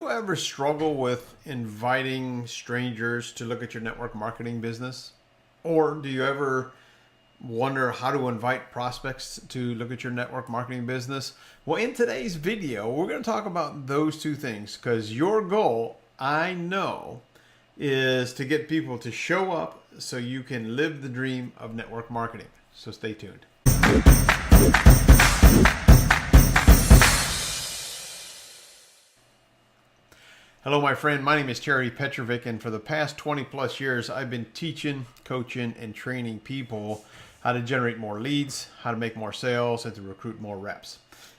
You ever struggle with inviting strangers to look at your network marketing business? Or do you ever wonder how to invite prospects to look at your network marketing business? Well, in today's video, we're going to talk about those two things because your goal, I know, is to get people to show up so you can live the dream of network marketing. So stay tuned. Hello, my friend. My name is Terry Petrovic, and for the past 20 plus years, I've been teaching, coaching, and training people how to generate more leads, how to make more sales, and to recruit more reps.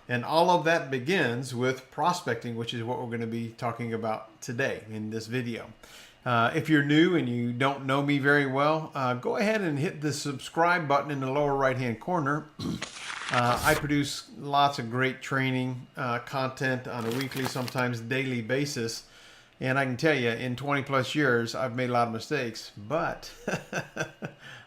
And all of that begins with prospecting, which is what we're going to be talking about today in this video. If you're new and you don't know me very well, go ahead and hit the subscribe button in the lower right-hand corner. I produce lots of great training content on a weekly, sometimes daily basis. And I can tell you, in 20 plus years, I've made a lot of mistakes, but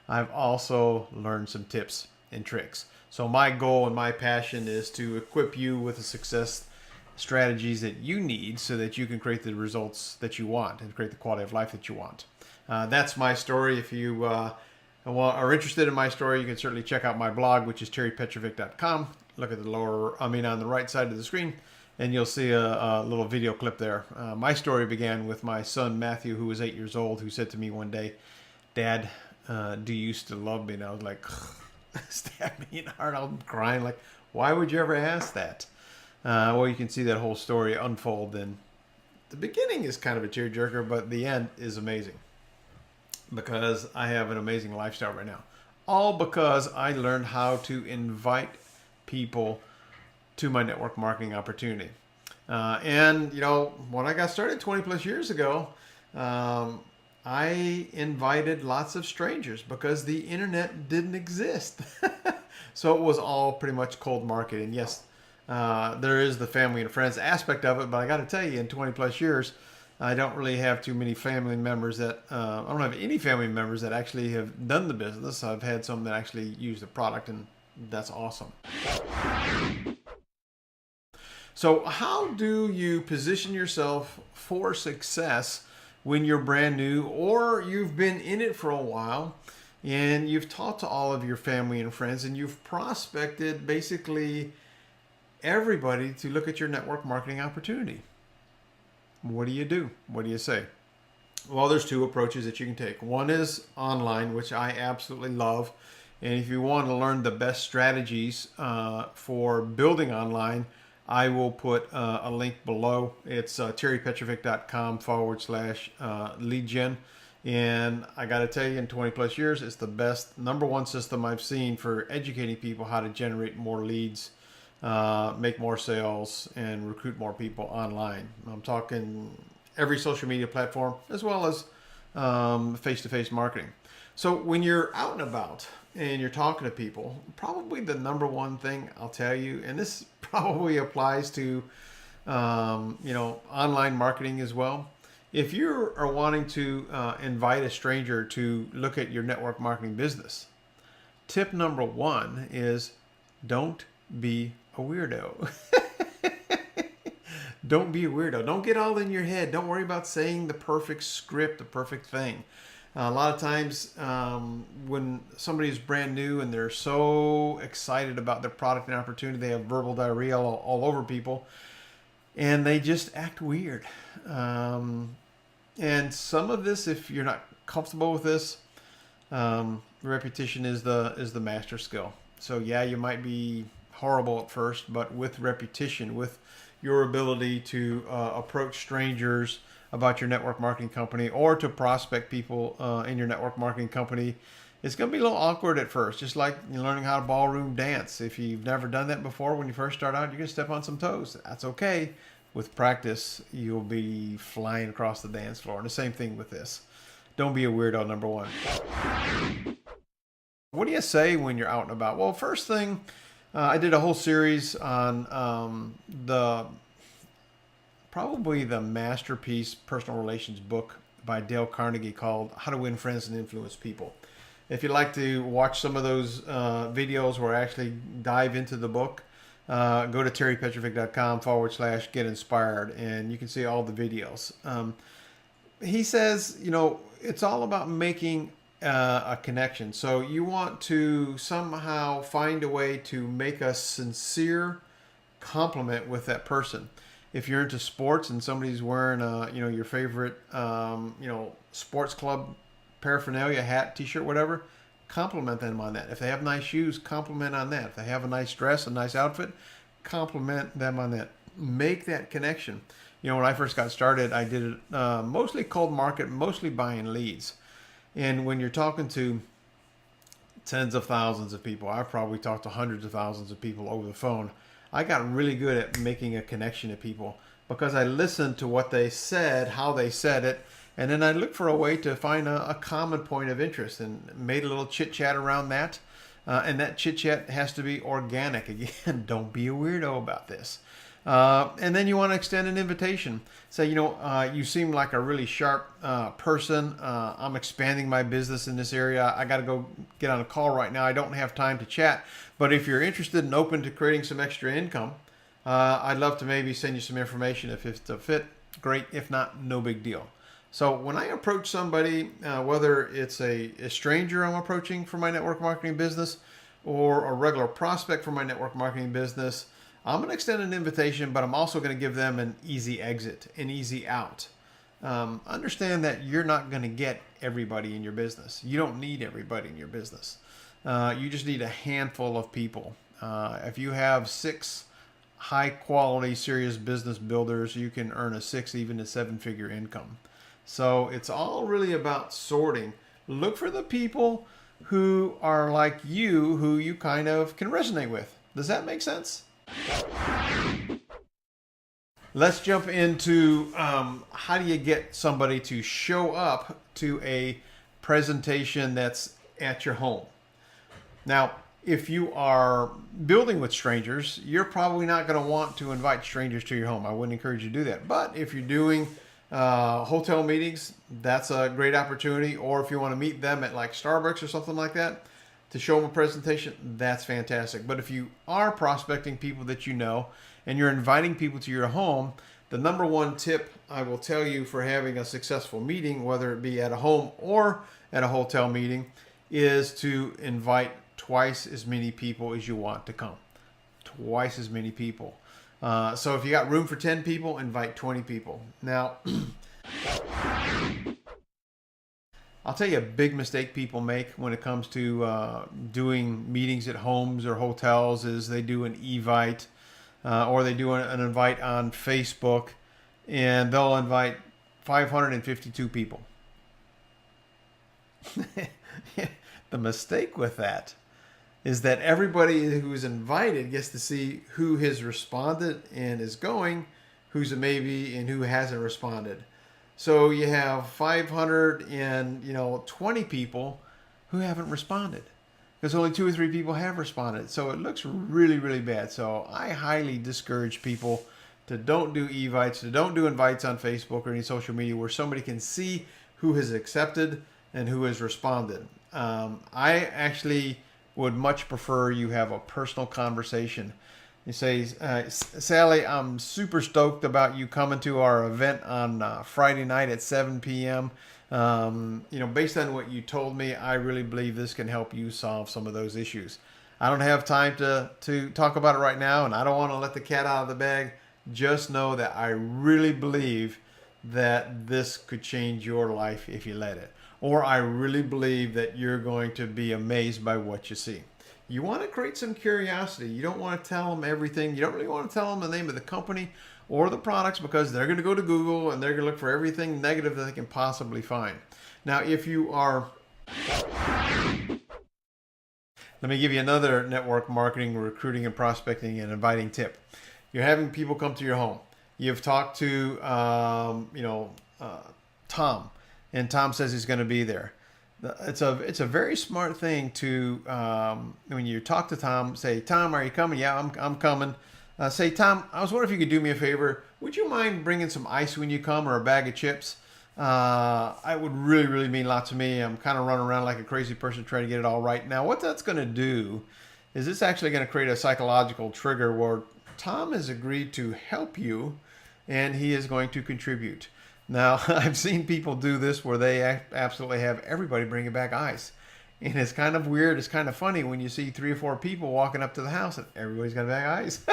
I've also learned some tips and tricks. So my goal and my passion is to equip you with the success strategies that you need so that you can create the results that you want and create the quality of life that you want. That's my story. If you are interested in my story, you can certainly check out my blog, which is terrypetrovic.com. Look at on the right side of the screen, and you'll see a little video clip there. My story began with my son, Matthew, who was 8 years old, who said to me one day, "Dad, do you still love me?" And I was like, stabbed me in the heart. I'm crying like, why would you ever ask that? Well, you can see that whole story unfold, and the beginning is kind of a tearjerker, but the end is amazing because I have an amazing lifestyle right now. All because I learned how to invite people to my network marketing opportunity. And when I got started 20 plus years ago, I invited lots of strangers because the internet didn't exist. So it was all pretty much cold marketing. Yes, there is the family and friends aspect of it, but I got to tell you, in 20 plus years, I don't really have too many family members that, I don't have any family members that actually have done the business. I've had some that actually use the product, and that's awesome. So how do you position yourself for success when you're brand new or you've been in it for a while and you've talked to all of your family and friends and you've prospected basically everybody to look at your network marketing opportunity? What do you do? What do you say? Well, there's two approaches that you can take. One is online, which I absolutely love. And if you want to learn the best strategies for building online, I will put a link below. It's terrypetrovic.com/lead gen. And I got to tell you, in 20 plus years, it's the best number one system I've seen for educating people how to generate more leads, make more sales, and recruit more people online. I'm talking every social media platform as well as face-to-face marketing. So when you're out and about and you're talking to people, probably the number one thing I'll tell you, and this probably applies to online marketing as well. If you are wanting to invite a stranger to look at your network marketing business, tip number one is don't be a weirdo. Don't be a weirdo. Don't get all in your head. Don't worry about saying the perfect script, the perfect thing. A lot of times when somebody is brand new and they're so excited about their product and opportunity, they have verbal diarrhea all over people, and they just act weird. And some of this, if you're not comfortable with this, repetition is the master skill. So yeah, you might be horrible at first, but with repetition, with your ability to approach strangers about your network marketing company or to prospect people in your network marketing company, it's going to be a little awkward at first, just like learning how to ballroom dance. If you've never done that before, when you first start out, you're going to step on some toes. That's okay. With practice, you'll be flying across the dance floor. And the same thing with this. Don't be a weirdo, number one. What do you say when you're out and about? Well, first thing, I did a whole series on probably the masterpiece personal relations book by Dale Carnegie called How to Win Friends and Influence People. If you'd like to watch some of those videos where I actually dive into the book, go to terrypetrovic.com/get inspired, and you can see all the videos. He says, it's all about making a connection. So you want to somehow find a way to make a sincere compliment with that person. If you're into sports and somebody's wearing your favorite sports club paraphernalia, hat, t-shirt, whatever, compliment them on that. If they have nice shoes, compliment on that. If they have a nice dress, a nice outfit, compliment them on that. Make that connection. When I first got started, I did it mostly cold market, mostly buying leads. And when you're talking to tens of thousands of people, I've probably talked to hundreds of thousands of people over the phone. I got really good at making a connection to people because I listened to what they said, how they said it, and then I looked for a way to find a common point of interest and made a little chit chat around that. And that chit chat has to be organic. Again, don't be a weirdo about this. And then you want to extend an invitation. Say, you seem like a really sharp person. I'm expanding my business in this area. I got to go get on a call right now. I don't have time to chat. But if you're interested and open to creating some extra income, I'd love to maybe send you some information. If it's a fit, great. If not, no big deal. So when I approach somebody, whether it's a stranger I'm approaching for my network marketing business or a regular prospect for my network marketing business, I'm going to extend an invitation, but I'm also going to give them an easy exit, an easy out. Understand that you're not going to get everybody in your business. You don't need everybody in your business. You just need a handful of people. If you have 6 high quality, serious business builders, you can earn a 6, even a 7-figure income. So it's all really about sorting. Look for the people who are like you, who you kind of can resonate with. Does that make sense? Let's jump into how do you get somebody to show up to a presentation that's at your home. Now, if you are building with strangers, you're probably not going to want to invite strangers to your home. I wouldn't encourage you to do that. But if you're doing hotel meetings, that's a great opportunity. Or if you want to meet them at like Starbucks or something like that to show them a presentation, that's fantastic. But if you are prospecting people that you know and you're inviting people to your home, the number one tip I will tell you for having a successful meeting, whether it be at a home or at a hotel meeting, is to invite twice as many people as you want to come. Twice as many people. So if you got room for 10 people, invite 20 people. Now, I'll tell you a big mistake people make when it comes to doing meetings at homes or hotels is they do an evite or they do an invite on Facebook, and they'll invite 552 people. The mistake with that is that everybody who's invited gets to see who has responded and is going, who's a maybe, and who hasn't responded. So you have 520 people who haven't responded because only 2 or 3 people have responded. So it looks really, really bad. So I highly discourage people to don't do evites, to don't do invites on Facebook or any social media where somebody can see who has accepted and who has responded. I actually would much prefer you have a personal conversation. You say, Sally, I'm super stoked about you coming to our event on Friday night at 7 p.m. Based on what you told me, I really believe this can help you solve some of those issues. I don't have time to talk about it right now, and I don't want to let the cat out of the bag. Just know that I really believe that this could change your life if you let it. Or I really believe that you're going to be amazed by what you see. You want to create some curiosity. You don't want to tell them everything. You don't really want to tell them the name of the company or the products because they're going to go to Google and they're going to look for everything negative that they can possibly find. Now, if you are... Let me give you another network marketing, recruiting, and prospecting and inviting tip. You're having people come to your home. You've talked to, Tom, and Tom says he's going to be there. It's a very smart thing to, when you talk to Tom, say, Tom, are you coming? Yeah, I'm coming. Say, Tom, I was wondering if you could do me a favor. Would you mind bringing some ice when you come or a bag of chips? I would really, really mean a lot to me. I'm kind of running around like a crazy person trying to get it all right. Now, what that's going to do is this actually going to create a psychological trigger where Tom has agreed to help you and he is going to contribute. Now, I've seen people do this where they absolutely have everybody bringing back ice. And it's kind of weird. It's kind of funny when you see 3 or 4 people walking up to the house and everybody's got a bag of ice.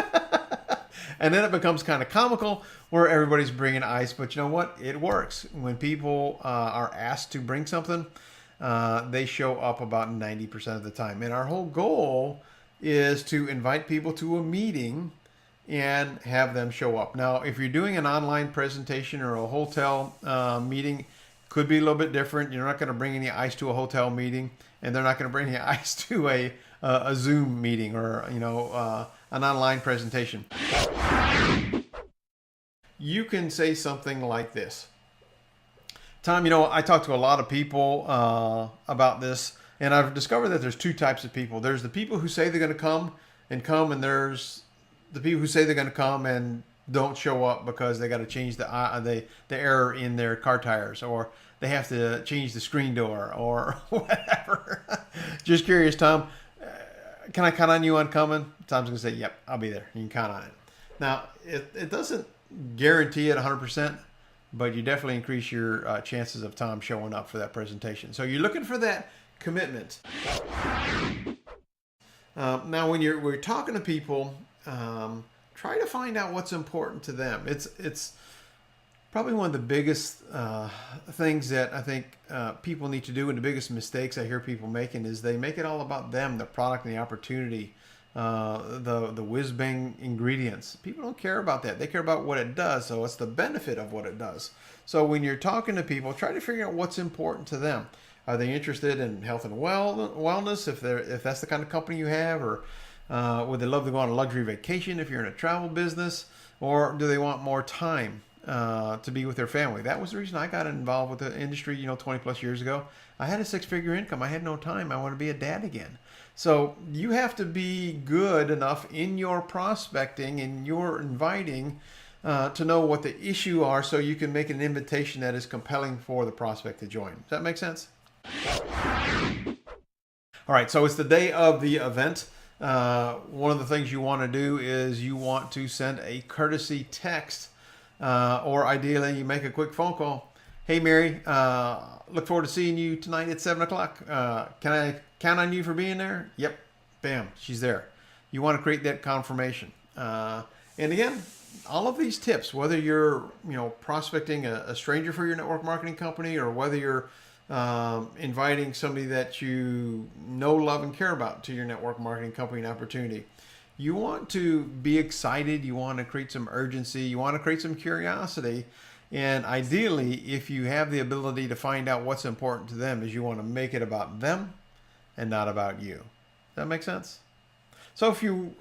And then it becomes kind of comical where everybody's bringing ice. But you know what? It works. When people are asked to bring something, they show up about 90% of the time. And our whole goal is to invite people to a meeting and have them show up. Now, if you're doing an online presentation or a hotel meeting, could be a little bit different. You're not going to bring any ice to a hotel meeting, and they're not going to bring any ice to a Zoom meeting or an online presentation. You can say something like this: Tom, I talk to a lot of people about this, and I've discovered that there's 2 types of people. There's the people who say they're going to come, and there's the people who say they're going to come and don't show up because they got to change the error in their car tires, or they have to change the screen door, or whatever. Just curious, Tom, can I count on you on coming? Tom's going to say, yep, I'll be there. You can count on it. Now, it doesn't guarantee it 100%, but you definitely increase your chances of Tom showing up for that presentation. So you're looking for that commitment. Now, when we're talking to people, try to find out what's important to them. It's probably one of the biggest things that I think people need to do, and the biggest mistakes I hear people making is they make it all about them, the product and the opportunity, the whiz-bang ingredients. People don't care about that. They care about what it does, so it's the benefit of what it does. So when you're talking to people, try to figure out what's important to them. Are they interested in health and wellness, if that's the kind of company you have, or would they love to go on a luxury vacation if you're in a travel business, or do they want more time to be with their family? That was the reason I got involved with the industry, 20 plus years ago. I had a 6-figure income. I had no time. I want to be a dad again. So you have to be good enough in your prospecting and your inviting to know what the issue are, so you can make an invitation that is compelling for the prospect to join. Does that make sense? All right, so it's the day of the event. One of the things you want to do is you want to send a courtesy text, or ideally you make a quick phone call. Hey, Mary, look forward to seeing you tonight at 7 o'clock. Can I count on you for being there? Yep. Bam. She's there. You want to create that confirmation. And again, all of these tips, whether you're prospecting a stranger for your network marketing company, or whether you're inviting somebody that you know, love, and care about to your network marketing company and opportunity, you want to be excited. You want to create some urgency. You want to create some curiosity. And ideally, if you have the ability to find out what's important to them, is you want to make it about them and not about you. Does that make sense? So if you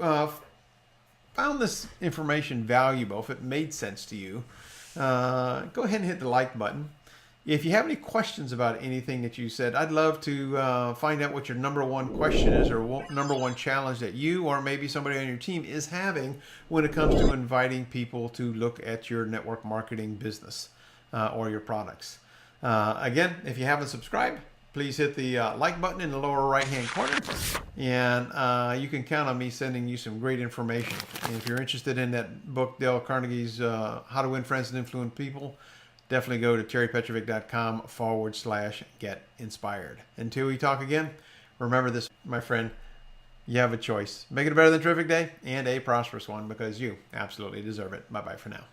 found this information valuable, if it made sense to you, go ahead and hit the like button. If you have any questions about anything that you said, I'd love to find out what your number one question is, or number one challenge that you or maybe somebody on your team is having when it comes to inviting people to look at your network marketing business or your products. Again, if you haven't subscribed, please hit the like button in the lower right-hand corner, and you can count on me sending you some great information. And if you're interested in that book, Dale Carnegie's How to Win Friends and Influence People, definitely go to terrypetrovic.com/get inspired. Until we talk again, remember this, my friend, you have a choice. Make it a better than terrific day and a prosperous one, because you absolutely deserve it. Bye-bye for now.